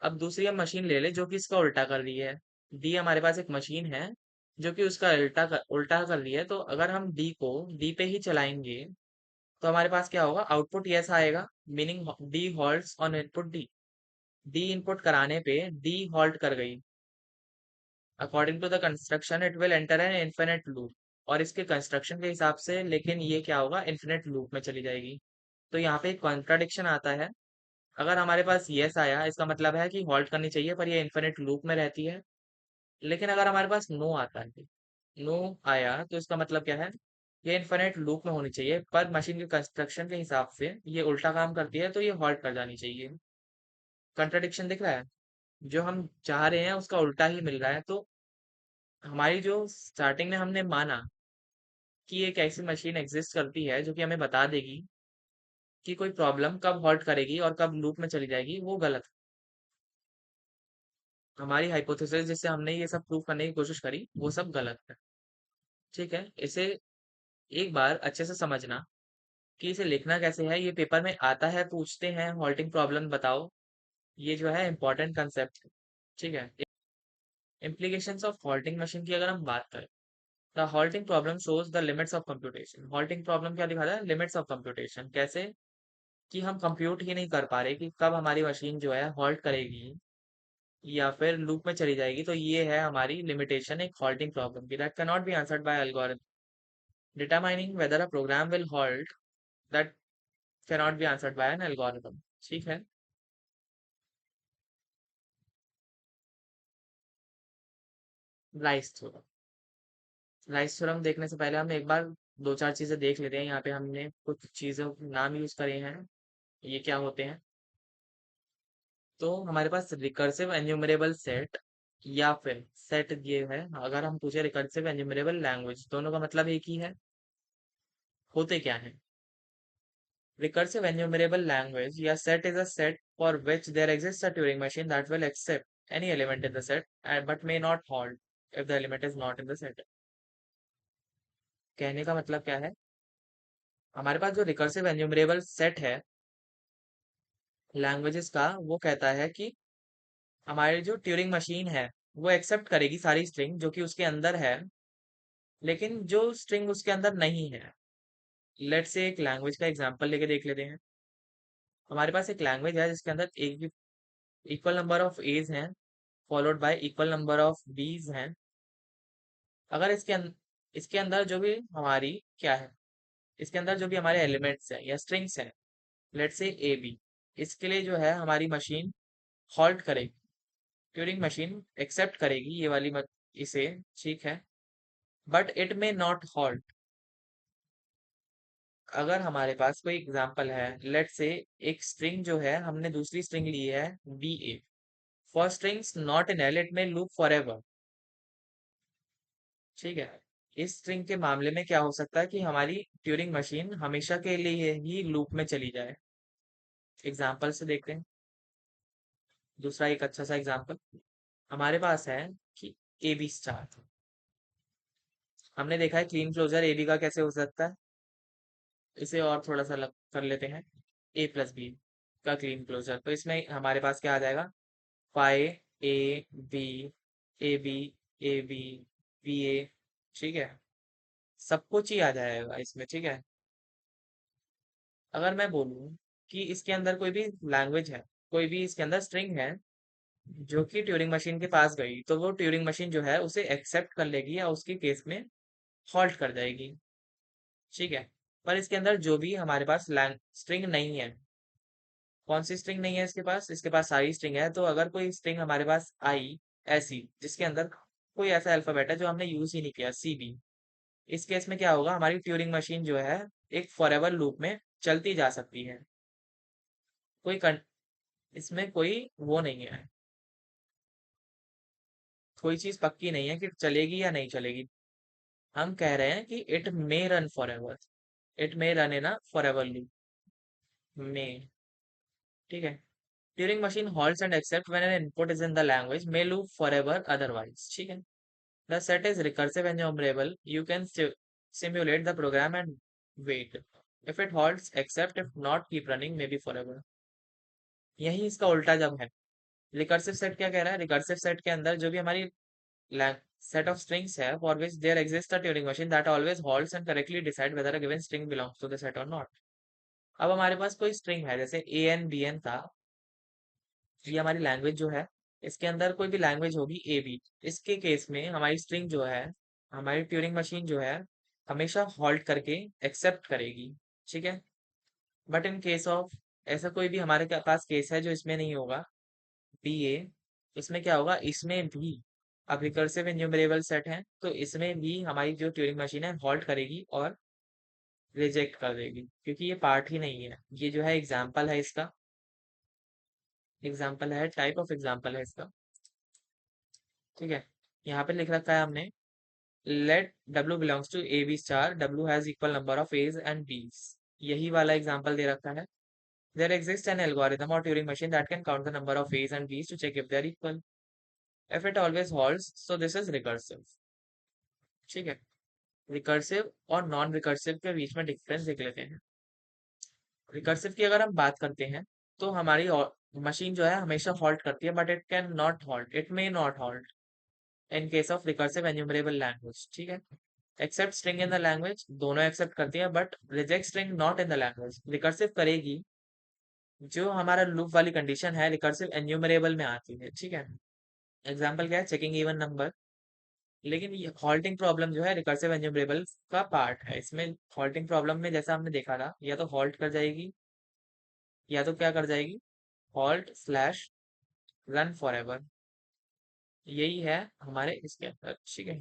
अब दूसरी हम मशीन ले ले जो कि इसका उल्टा कर रही है। डी हमारे पास एक मशीन है जो कि उसका उल्टा कर रही है, तो अगर हम डी पे ही चलाएंगे तो हमारे पास क्या होगा? आउटपुट यस आएगा, meaning D halts on input D. D input कराने पे डी हॉल्ट कर गई, according to the construction it will enter an infinite loop, और इसके कंस्ट्रक्शन के हिसाब से लेकिन ये क्या होगा? इन्फिनिट लूप में चली जाएगी। तो यहाँ पे एक कॉन्ट्राडिक्शन आता है। अगर हमारे पास यस आया इसका मतलब है कि हॉल्ट करनी चाहिए पर ये इन्फिनिट लूप में रहती है, लेकिन अगर हमारे पास नो आता है, नो आया, तो इसका मतलब क्या है? ये इन्फिनिट लूप में होनी चाहिए पर मशीन के कंस्ट्रक्शन के हिसाब से ये उल्टा काम करती है, तो ये हॉल्ट कर जानी चाहिए। कंट्राडिक्शन दिख रहा है? जो हम चाह रहे हैं उसका उल्टा ही मिल रहा है। तो हमारी जो स्टार्टिंग में हमने माना कि एक ऐसी मशीन एग्जिस्ट करती है जो कि हमें बता देगी कि कोई प्रॉब्लम कब हॉल्ट करेगी और कब लूप में चली जाएगी, वो गलत है। हमारी हाइपोथेसिस जिससे हमने ये सब प्रूव करने की कोशिश करी वो सब गलत है। ठीक है, इसे एक बार अच्छे से समझना कि इसे लिखना कैसे है। ये पेपर में आता है, पूछते हैं हॉल्टिंग प्रॉब्लम बताओ, ये जो है इंपॉर्टेंट कंसेप्ट है। ठीक है, implications ऑफ हॉल्टिंग मशीन की अगर हम बात करें, the halting problem shows the limits of computation. Halting problem क्या दिखाता है? Limits of computation. कैसे? कि हम कंप्यूट ही नहीं कर पा रहे कि कब हमारी मशीन जो है हॉल्ट करेगी या फिर लूप में चली जाएगी। तो ये है हमारी लिमिटेशन एक हॉल्टिंग प्रॉब्लम की, that can not be answered by algorithm. Determining whether a program will halt, that can not be answered by an algorithm. ठीक है, राइस थ्योरम। राइस थ्योरम देखने से पहले हम एक बार दो चार चीजें देख लेते हैं। यहाँ पे हमने कुछ चीजों के नाम यूज करे हैं, ये क्या होते हैं। तो हमारे पास रिकर्सिव एन्यूमरेबल सेट या फिर सेट ये है। अगर हम पूछे रिकर्सिव एन्यूमरेबल लैंग्वेज, दोनों का मतलब एक ही है। होते क्या है? रिकर्सिव एन्यूमरेबल लैंग्वेज या set is a set for which there exists a Turing machine that will accept any element in the set but may not halt if the element is not in the set। कहने का मतलब क्या है? हमारे पास जो recursive एन्यूमरेबल set है languages का, वो कहता है कि हमारी जो ट्यूरिंग मशीन है वो एक्सेप्ट करेगी सारी स्ट्रिंग जो कि उसके अंदर है, लेकिन जो स्ट्रिंग उसके अंदर नहीं है। लेट्स से एक लैंग्वेज का एग्जांपल लेके देख लेते हैं। हमारे पास एक लैंग्वेज है जिसके अंदर एक भी इक्वल नंबर ऑफ एज हैं followed y equal number of बीज हैं। अगर इसके अंदर जो भी हमारी क्या है, इसके अंदर जो भी हमारे एलिमेंट्स हैं या स्ट्रिंग्स हैं, लेट्स से ए बी, इसके लिए जो है हमारी मशीन हॉल्ट करेगी। ट्यूरिंग मशीन एक्सेप्ट करेगी ये वाली इसे। ठीक है, but it may not halt. अगर हमारे पास कोई एग्जांपल है, लेट्स से एक स्ट्रिंग जो है, हमने दूसरी स्ट्रिंग ली है B A, for strings not in L it may loop for ever. ठीक है, इस स्ट्रिंग के मामले में क्या हो सकता है कि हमारी ट्यूरिंग मशीन हमेशा के लिए ही लूप में चली जाए। एग्जाम्पल से देखते हैं। दूसरा एक अच्छा सा एग्जाम्पल हमारे पास है कि ए बी स्टार। हमने देखा है क्लीन क्लोजर ए बी का कैसे हो सकता है। इसे और थोड़ा सा कर लेते हैं। ए प्लस बी का क्लीन क्लोजर, तो इसमें हमारे पास क्या आ जाएगा? Phi A B, A B, A B, B A. ठीक है, सब कुछ ही आ जाएगा इसमें। ठीक है, अगर मैं बोलूं कि इसके अंदर कोई भी लैंग्वेज है, कोई भी इसके अंदर स्ट्रिंग है जो कि ट्यूरिंग मशीन के पास गई, तो वो ट्यूरिंग मशीन जो है उसे एक्सेप्ट कर लेगी या उसके केस में हॉल्ट कर जाएगी। ठीक है, पर इसके अंदर जो भी हमारे पास स्ट्रिंग नहीं है, कौन सी स्ट्रिंग नहीं है इसके पास? इसके पास सारी स्ट्रिंग है। तो अगर कोई स्ट्रिंग हमारे पास आई ऐसी जिसके अंदर कोई ऐसा अल्फाबेट है जो हमने यूज ही नहीं किया, सी बी, इस केस में क्या होगा? हमारी ट्यूरिंग मशीन जो है एक फॉरएवर लूप में चलती जा सकती है। कोई इसमें कोई वो नहीं है, कोई चीज पक्की नहीं है कि चलेगी या नहीं चलेगी। हम कह रहे हैं कि it may run forever, it may run in a forever loop में। ठीक है, Turing machine halts and accept when an input is in the language, may loop for ever otherwise. ठीक है, the set is recursive enumerable, you can simulate the program and wait, if it halts accept, if not keep running maybe forever। यही इसका उल्टा जब है। Recursive set क्या कह रहा है? रिकर्सिव सेट के अंदर जो भी हमारी set of strings है for which there exists a Turing machine that always halts and correctly decide whether a given string belongs to the set or not। अब हमारे पास कोई स्ट्रिंग है जैसे ए एन बी एन था, ये हमारी language जो है, इसके अंदर कोई भी लैंग्वेज होगी ए बी, इसके केस में हमारी स्ट्रिंग जो है, हमारी ट्यूरिंग मशीन जो है हमेशा हॉल्ट करके एक्सेप्ट करेगी। ठीक है, बट इन केस ऑफ ऐसा कोई भी हमारे पास केस है जो इसमें नहीं होगा, बी ए, इसमें क्या होगा? इसमें भी अब रिकर्सिव इन्यूमरेबल सेट है तो इसमें भी हमारी जो ट्यूरिंग मशीन है हॉल्ट करेगी और रिजेक्ट कर देगी, क्योंकि ये पार्ट ही नहीं है। ये जो है एग्जाम्पल है इसका, एग्जाम्पल है, टाइप ऑफ एग्जाम्पल है इसका। ठीक है, यहाँ पे लिख रखा है हमने, let W belongs to A B star, W has equal number of A's and B's. यही वाला एग्जाम्पल दे रखा है। There exists an algorithm or Turing machine that can count the number of A's and B's to check if they are equal। If it always halts so this is recursive. ठीक है, recursive और non recursive के बीच में difference देख लेते हैं। Recursive की अगर हम बात करते हैं तो हमारी मशीन जो है हमेशा हॉल्ट करती है, but it can not halt, it may not halt in case of recursive enumerable language. ठीक है, accept string in the language, दोनों एक्सेप्ट करती है, but reject string not in the language. Recursive करेगी, जो हमारा लूप वाली कंडीशन है रिकर्सिव एन्यूमरेबल में आती है। ठीक है, एग्जाम्पल क्या है, चेकिंग इवन नंबर। लेकिन ये हॉल्टिंग प्रॉब्लम जो है रिकर्सिव एन्यूमरेबल का पार्ट है। इसमें हॉल्टिंग प्रॉब्लम में जैसा हमने देखा था, या तो हॉल्ट कर जाएगी या तो क्या कर जाएगी, halt slash run for ever. यही है हमारे इसके अंदर। ठीक है,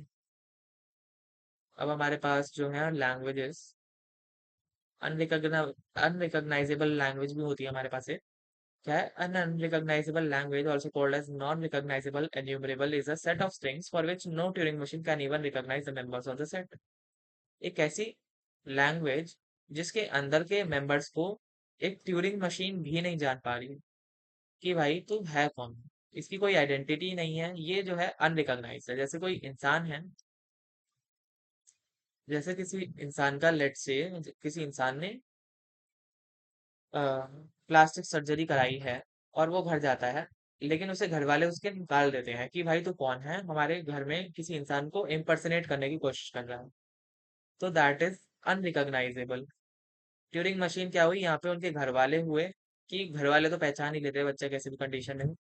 अब हमारे पास जो है लैंग्वेजेस, अनरिकॉग्नाइजेबल लैंग्वेज भी होती है हमारे पास। क्या है, an unrecognizable language also called as non-recognizable enumerable is a set of strings for which no Turing machine can even recognize the members of the set। एक ऐसी लैंग्वेज जिसके अंदर के मेंबर्स को एक ट्यूरिंग मशीन भी नहीं जान पा रही कि भाई तू है कौन, इसकी कोई आइडेंटिटी नहीं है, ये जो है अनरिकॉग्नाइज है। जैसे कोई इंसान है, जैसे किसी इंसान का लेट से किसी इंसान ने प्लास्टिक सर्जरी कराई है और वो घर जाता है, लेकिन उसे घर वाले उसके निकाल देते हैं कि भाई तू कौन है, हमारे घर में किसी इंसान को इम्पर्सनेट करने की कोशिश कर रहा है। तो that is unrecognisable. Turing machine क्या हुई, यहाँ पे उनके घर वाले हुए, कि घर वाले तो पहचान ही लेते हैं बच्चा कैसे भी कंडीशन में हो,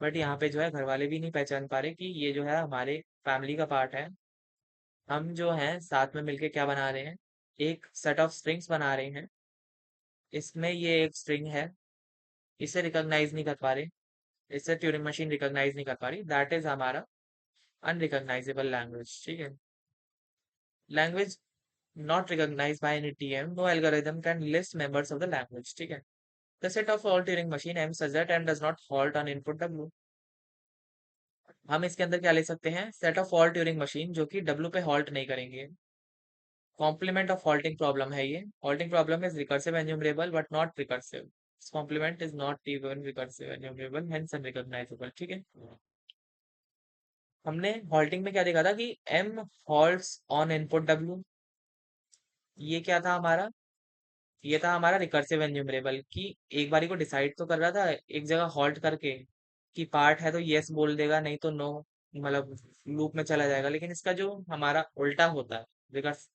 बट यहाँ पे जो है घर वाले भी नहीं पहचान पा रहे कि ये जो है हमारे फैमिली का पार्ट है। हम जो हैं साथ में मिलके क्या बना रहे हैं, एक सेट ऑफ स्ट्रिंग्स बना रहे हैं। इसमें ये एक स्ट्रिंग है, इसे रिकॉग्नाइज नहीं कर पा रहे, इसे ट्यूरिंग मशीन रिकॉग्नाइज नहीं कर पा रही, दैट इज हमारा अनरिकॉग्नाइजेबल लैंग्वेज। ठीक है, language not recognised by any TM, no algorithm can list members of the language. ठीक है, the set of all Turing machine M such that M does not halt on input W. हम इसके अंदर क्या ले सकते हैं, set of all Turing machine जो कि डब्ल्यू पे हॉल्ट नहीं करेंगे। कॉम्प्लीमेंट ऑफ हॉल्टिंग प्रॉब्लम है ये। Halting problem is recursive enumerable but not recursive, complement is not even recursive enumerable hence unrecognizable. ठीक है, हमने हॉल्टिंग में क्या देखा था कि M halts on input W. ये क्या था हमारा, ये था हमारा रिकर्सिव एन्यूमरेबल, कि एक बारी को डिसाइड तो कर रहा था एक जगह हॉल्ट करके कि पार्ट है तो यस बोल देगा, नहीं तो नो, मतलब लूप में चला जाएगा। लेकिन इसका जो हमारा उल्टा होता है, रिकर्स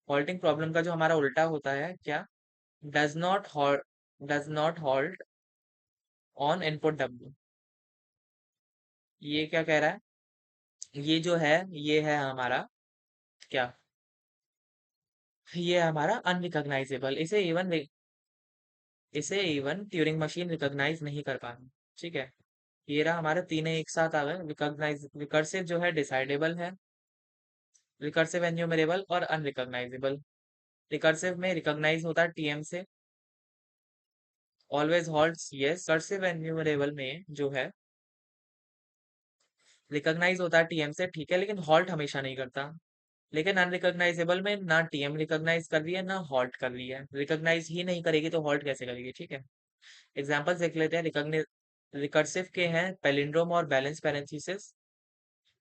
हॉल्टिंग प्रॉब्लम का जो हमारा उल्टा होता है क्या, does not halt, does not halt on input W. ये क्या कह रहा है, ये जो है ये है हमारा क्या, ये है हमारा अनरिकॉग्नाइजेबल। इसे इवन ट्यूरिंग मशीन रिकॉग्नाइज नहीं कर पा रही। ठीक है, ये रहा हमारे तीन एक साथ आ गए। रिकॉग्नाइज रिकर्सिव जो है डिसाइडेबल है, रिकर्सिव एन्यूमरेबल और अनरिकॉग्नाइजेबल। रिकर्सिव में रिकॉग्नाइज होता है टीएम से, ऑलवेज हॉल्ट्स यस। रिकर्सिव एन्यूमरेबल में जो है रिकॉग्नाइज होता है टीएम से, ठीक है, लेकिन हॉल्ट हमेशा नहीं करता। लेकिन अनरिकॉग्नाइजेबल में ना टीएम रिकॉग्नाइज कर रही है ना हॉल्ट कर रही है, रिकॉग्नाइज ही नहीं करेगी तो हॉल्ट कैसे करेगी। ठीक है, एग्जांपल्स देख लेते हैं। रिकर्सिव के हैं पैलिंड्रोम और बैलेंस पैरेंथेसिस।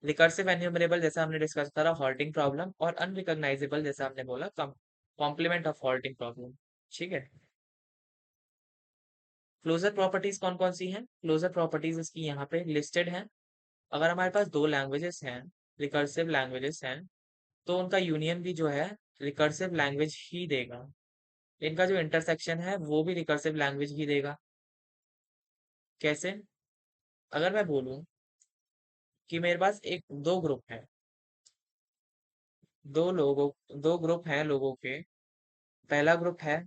रिकर्सिव एन्यूमरेबल जैसा हमने डिस्कस करा हॉल्टिंग प्रॉब्लम, और अनरिकॉग्नाइजेबल जैसा हमने बोला कॉम्प्लीमेंट ऑफ हॉल्टिंग प्रॉब्लम। ठीक है, क्लोजर प्रॉपर्टीज कौन कौन सी हैं, क्लोजर प्रॉपर्टीज इसकी यहाँ पे लिस्टेड हैं। अगर हमारे पास दो लैंग्वेजेस हैं, रिकर्सिव लैंग्वेजेस हैं, तो उनका यूनियन भी जो है रिकर्सिव लैंग्वेज ही देगा। इनका जो इंटरसेक्शन है वो भी रिकर्सिव लैंग्वेज ही देगा। कैसे, अगर मैं बोलूं कि मेरे पास एक दो ग्रुप है, दो ग्रुप हैं लोगों के। पहला ग्रुप है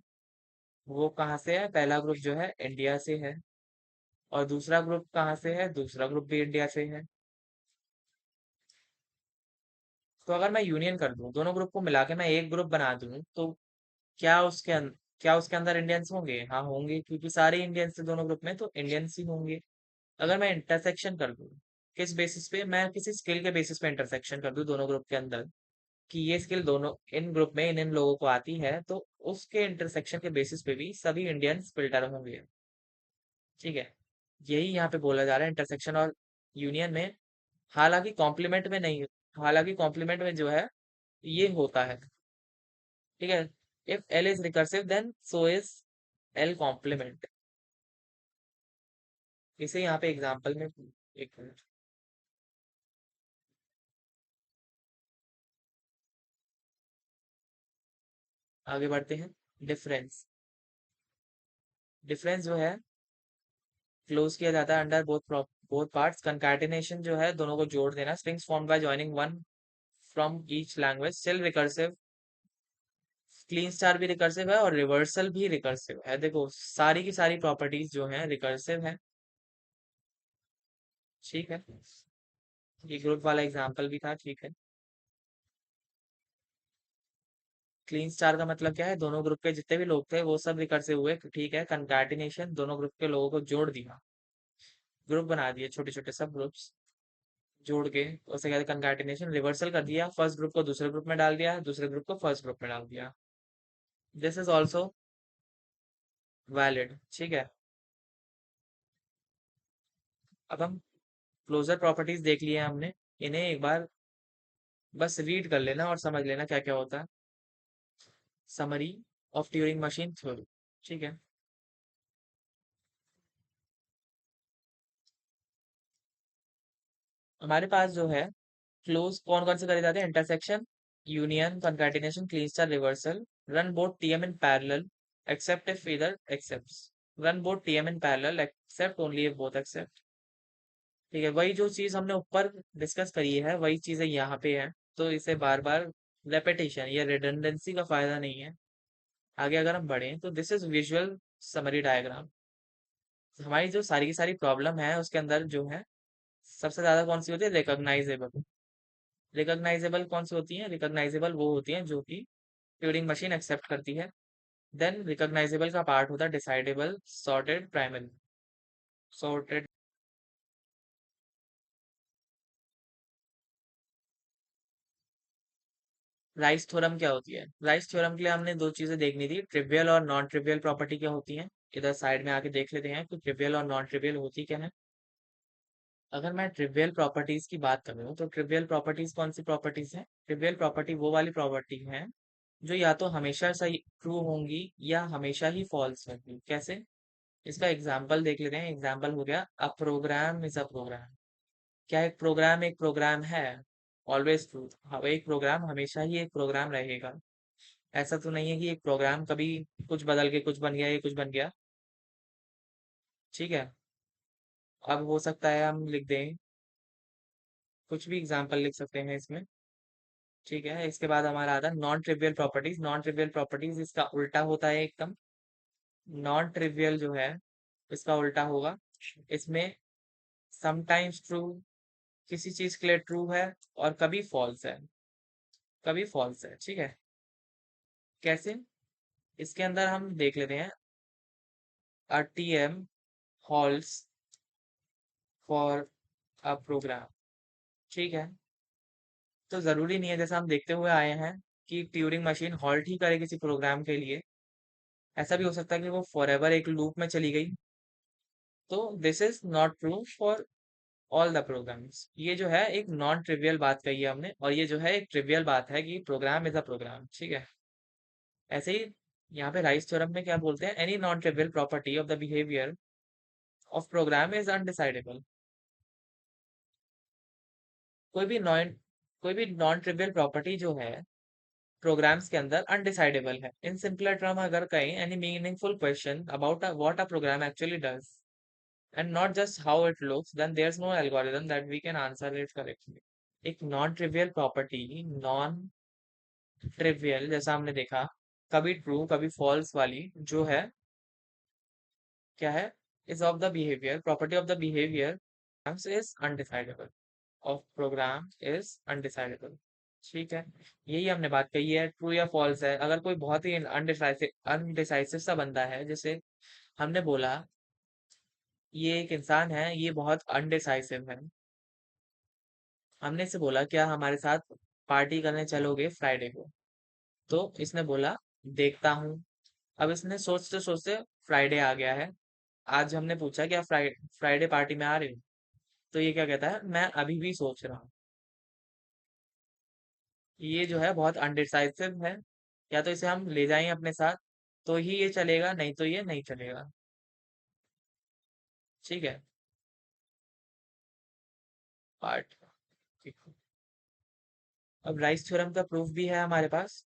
वो कहाँ से है, पहला ग्रुप जो है इंडिया से है, और दूसरा ग्रुप कहाँ से है, दूसरा ग्रुप भी इंडिया से है। तो अगर मैं यूनियन कर दूं, दोनों ग्रुप को मिला के मैं एक ग्रुप बना दूं, तो क्या उसके अंदर इंडियंस होंगे, हाँ होंगे, क्योंकि सारे इंडियंस थे दोनों ग्रुप में, तो इंडियंस ही होंगे। अगर मैं इंटरसेक्शन कर दूं, किस बेसिस पे, मैं किसी स्किल के बेसिस पे इंटरसेक्शन कर दूं दोनों ग्रुप के अंदर, कि ये स्किल दोनों इन ग्रुप में इन इन लोगों को आती है, तो उसके इंटरसेक्शन के बेसिस पे भी सभी इंडियंस फिल्टर होंगे। ठीक है, यही यहाँ पे बोला जा रहा है इंटरसेक्शन और यूनियन में हालांकि कॉम्प्लीमेंट में नहीं, हालांकि कॉम्प्लीमेंट में जो है ये होता है, ठीक है। If L is recursive then so is L complement. इसे यहाँ पे एग्जांपल में, एक मिनट, आगे बढ़ते हैं। डिफरेंस, डिफरेंस जो है क्लोज किया जाता है अंडर बोथ पार्ट्स। कंकैटिनेशन जो है दोनों को जोड़ देना। Strings formed by joining one from each language. Still recursive, Kleene star भी रिकर्सिव है और रिवर्सल भी रिकर्सिव है। देखो सारी की सारी प्रॉपर्टीज जो हैं रिकर्सिव है, ठीक है। ये ग्रुप वाला एग्जांपल भी था, ठीक है। क्लीन स्टार का मतलब क्या है, दोनों ग्रुप के जितने भी लोग थे वो सब रिकर्सिव हुए, ठीक है। कंकैटिनेशन, दोनों ग्रुप के लोगों को जोड़ दिया, ग्रुप बना दिए, छोटे छोटे सब ग्रुप्स जोड़ के, उसे कहते हैं कंकैटिनेशन। रिवर्सल कर दिया, फर्स्ट ग्रुप को दूसरे ग्रुप में डाल दिया, दूसरे ग्रुप को फर्स्ट ग्रुप में डाल दिया। दिस इज ऑल्सो वैलिड, ठीक है। अब हम क्लोजर प्रॉपर्टीज देख लिए हैं हमने, इन्हें एक बार बस रीड कर लेना और समझ लेना क्या क्या होता है। Summary of Turing machine theory, ठीक है। हमारे पास जो है क्लोज कौन कौन से करे जाते हैं, intersection, union, concatenation, Kleene star, reversal. Run both TM in parallel accept if either accepts. Run both TM in parallel accept only if both accept, ठीक है। वही जो चीज हमने ऊपर डिस्कस करी है वही चीजें यहाँ पे है, तो इसे बार बार रेपिटेशन या रिडंडेंसी का फायदा नहीं है। आगे अगर हम बढ़े तो this is visual summary diagram. हमारी जो सारी की सारी प्रॉब्लम है उसके अंदर जो है सबसे ज्यादा कौन सी होती है, रिकॉग्नाइजेबल। रिकॉग्नाइजेबल कौन सी होती है, रिकॉग्नाइजेबल वो होती है जो कि ट्यूरिंग मशीन एक्सेप्ट करती है। देन रिकॉग्नाइजेबल का पार्ट होता है decidable, sorted, primary. Sorted, rice theorem क्या होती है, राइस थ्योरम के लिए हमने दो चीजें देखनी थी, ट्रिवियल और नॉन ट्रिवियल प्रॉपर्टी क्या होती है। इधर साइड में आके देख लेते हैं कि ट्रिवियल और नॉन ट्रिवियल होती क्या है। अगर मैं ट्रिवियल प्रॉपर्टीज की बात करूँ तो ट्रिवियल प्रॉपर्टीज कौन सी प्रॉपर्टीज है, ट्रिवियल प्रॉपर्टी वो वाली प्रॉपर्टी है जो या तो हमेशा सही ट्रू होंगी या हमेशा ही फॉल्स होंगी। कैसे, इसका एग्जाम्पल देख लेते हैं। एग्जाम्पल हो गया, अ प्रोग्राम इज अ प्रोग्राम। क्या एक प्रोग्राम है, ऑलवेज ट्रू। हाँ, एक प्रोग्राम हमेशा ही एक प्रोग्राम रहेगा। ऐसा तो नहीं है कि एक प्रोग्राम कभी कुछ बदल के कुछ बन गया, ये कुछ बन गया, ठीक है। अब हो सकता है हम लिख दें, कुछ भी एग्जाम्पल लिख सकते हैं इसमें, ठीक है। इसके बाद हमारा आता है non trivial properties. Non trivial properties इसका उल्टा होता है एकदम। नॉन ट्रिवियल जो है इसका उल्टा होगा, इसमें समटाइम्स ट्रू, किसी चीज के लिए ट्रू है और कभी फॉल्स है, कभी फॉल्स है, ठीक है। कैसे, इसके अंदर हम देख लेते हैं, a TM halts for a program, ठीक है। तो जरूरी नहीं है, जैसा हम देखते हुए आए हैं कि ट्यूरिंग मशीन हॉल्ट ही करे किसी प्रोग्राम के लिए। ऐसा भी हो सकता है कि वो फॉरएवर एक लूप में चली गई। तो this is not true for all the programs. ये जो है एक नॉन ट्रिवियल बात कही है हमने, और ये जो है एक ट्रिवियल बात है कि प्रोग्राम इज अ प्रोग्राम, ठीक है। ऐसे ही यहाँ पे राइस थ्योरम में क्या बोलते हैं, any non trivial property of the behaviour of program is undecidable. कोई भी नॉन कोई भी नॉन ट्रिवियल प्रॉपर्टी जो है प्रोग्राम्स के अंदर अनडिसाइडेबल है। इन सिंपलर टर्म अगर कहें, any meaningful question about what a program actually does and not just how it looks, then there's no algorithm that we can answer it correctly. एक non trivial property, non trivial जैसा हमने देखा, कभी true कभी false वाली जो है, क्या है, is of the behaviour, property of the behaviour is undecidable, of program is undecidable, ठीक है। यही हमने बात कही है, ट्रू या फॉल्स है। अगर कोई बहुत ही अनडिसाइसिव अनडिसाइसिव सा बंदा है, जैसे हमने बोला ये एक इंसान है, ये बहुत अनडिसाइसिव है, हमने इससे बोला क्या हमारे साथ पार्टी करने चलोगे फ्राइडे को, तो इसने बोला देखता हूँ। अब इसने सोचते सोचते फ्राइडे आ गया है। आज हमने पूछा क्या फ्राइडे पार्टी में आ रहे हो, तो ये क्या कहता है, मैं अभी भी सोच रहा हूँ। ये जो है बहुत अनडिसाइसिव है, या तो इसे हम ले जाएं अपने साथ तो ही ये चलेगा, नहीं तो ये नहीं चलेगा। ठीक है। पार्ट। अब राइस थ्योरम का प्रूफ भी है हमारे पास।